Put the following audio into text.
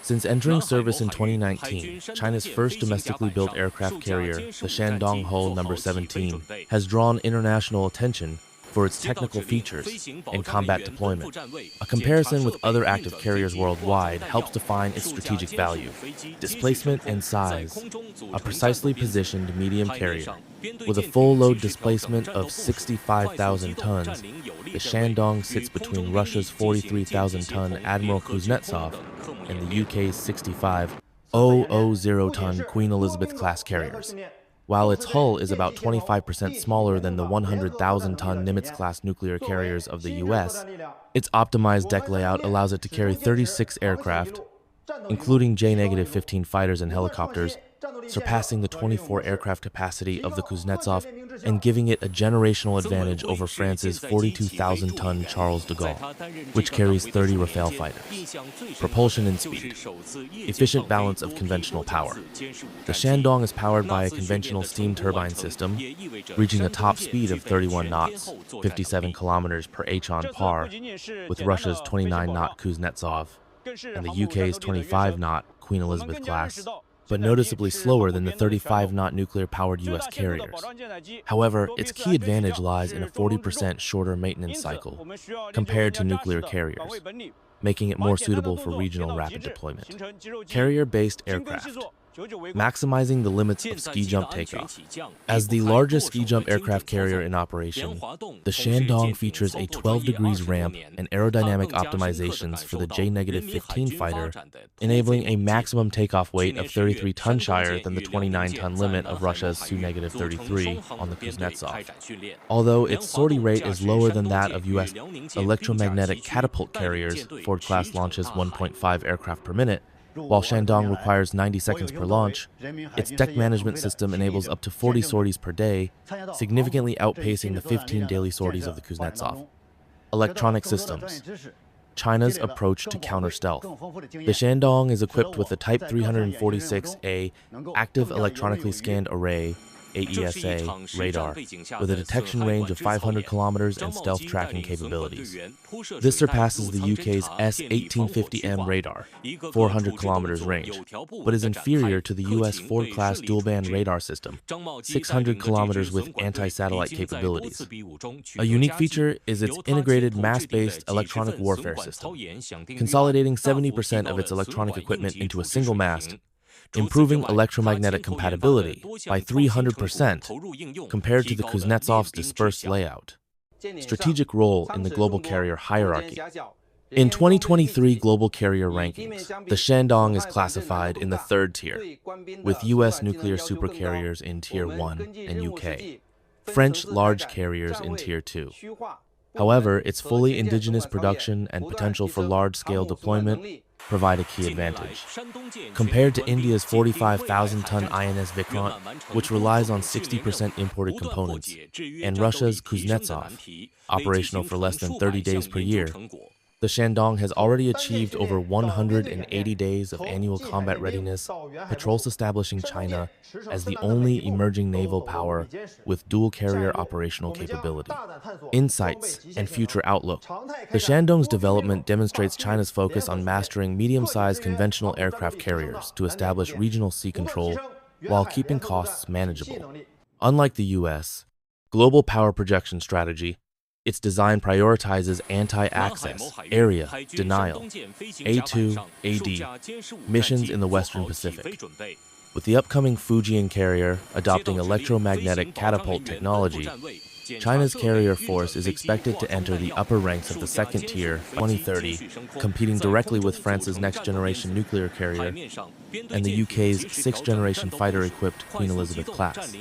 Since entering service in 2019, China's first domestically built aircraft carrier, the Shandong No. 17, has drawn international attention for its technical features and combat deployment. A comparison with other active carriers worldwide helps define its strategic value, displacement and size. A precisely positioned medium carrier with a full load displacement of 65,000 tons, the Shandong sits between Russia's 43,000-ton Admiral Kuznetsov and the UK's 65,000-ton Queen Elizabeth-class carriers. While its hull is about 25% smaller than the 100,000-ton Nimitz-class nuclear carriers of the US, its optimized deck layout allows it to carry 36 aircraft, including J-15 fighters and helicopters, surpassing the 24 aircraft capacity of the Kuznetsov and giving it a generational advantage over France's 42,000-ton Charles de Gaulle, which carries 30 Rafale fighters. Propulsion and speed. Efficient balance of conventional power. The Shandong is powered by a conventional steam turbine system, reaching a top speed of 31 knots, 57 kilometers per h on par, with Russia's 29-knot Kuznetsov and the UK's 25-knot Queen Elizabeth class, but noticeably slower than the 35-knot nuclear-powered US carriers. However, its key advantage lies in a 40% shorter maintenance cycle compared to nuclear carriers, making it more suitable for regional rapid deployment. Carrier-based aircraft. Maximizing the limits of ski jump takeoff. As the largest ski jump aircraft carrier in operation, the Shandong features a 12 degrees ramp and aerodynamic optimizations for the J-15 fighter, enabling a maximum takeoff weight of 33 tons higher than the 29-ton limit of Russia's Su-33 on the Kuznetsov. Although its sortie rate is lower than that of US electromagnetic catapult carriers, Ford-class launches 1.5 aircraft per minute, while Shandong requires 90 seconds per launch, its deck management system enables up to 40 sorties per day, significantly outpacing the 15 daily sorties of the Kuznetsov. Electronic systems. China's approach to counter-stealth. The Shandong is equipped with the Type 346A Active Electronically Scanned Array AESA radar, with a detection range of 500 kilometers and stealth tracking capabilities. This surpasses the UK's S-1850M radar, 400 kilometers range, but is inferior to the US Ford-class dual-band radar system, 600 kilometers with anti-satellite capabilities. A unique feature is its integrated mass-based electronic warfare system, consolidating 70% of its electronic equipment into a single mast, improving electromagnetic compatibility by 300% compared to the Kuznetsov's dispersed layout. Strategic role in the global carrier hierarchy. In 2023 global carrier rankings, the Shandong is classified in the third tier, with US nuclear supercarriers in Tier 1 and UK, French large carriers in Tier 2. However, its fully indigenous production and potential for large-scale deployment provide a key advantage. Compared to India's 45,000-ton INS Vikrant, which relies on 60% imported components, and Russia's Kuznetsov, operational for less than 30 days per year, the Shandong has already achieved over 180 days of annual combat readiness, patrols establishing China as the only emerging naval power with dual-carrier operational capability. Insights and future outlook. The Shandong's development demonstrates China's focus on mastering medium-sized conventional aircraft carriers to establish regional sea control while keeping costs manageable. Unlike the US, global power projection strategy, its design prioritizes anti-access, area, denial, A2, AD, missions in the Western Pacific. With the upcoming Fujian carrier adopting electromagnetic catapult technology, China's carrier force is expected to enter the upper ranks of the second tier 2030, competing directly with France's next-generation nuclear carrier and the UK's sixth-generation fighter-equipped Queen Elizabeth class.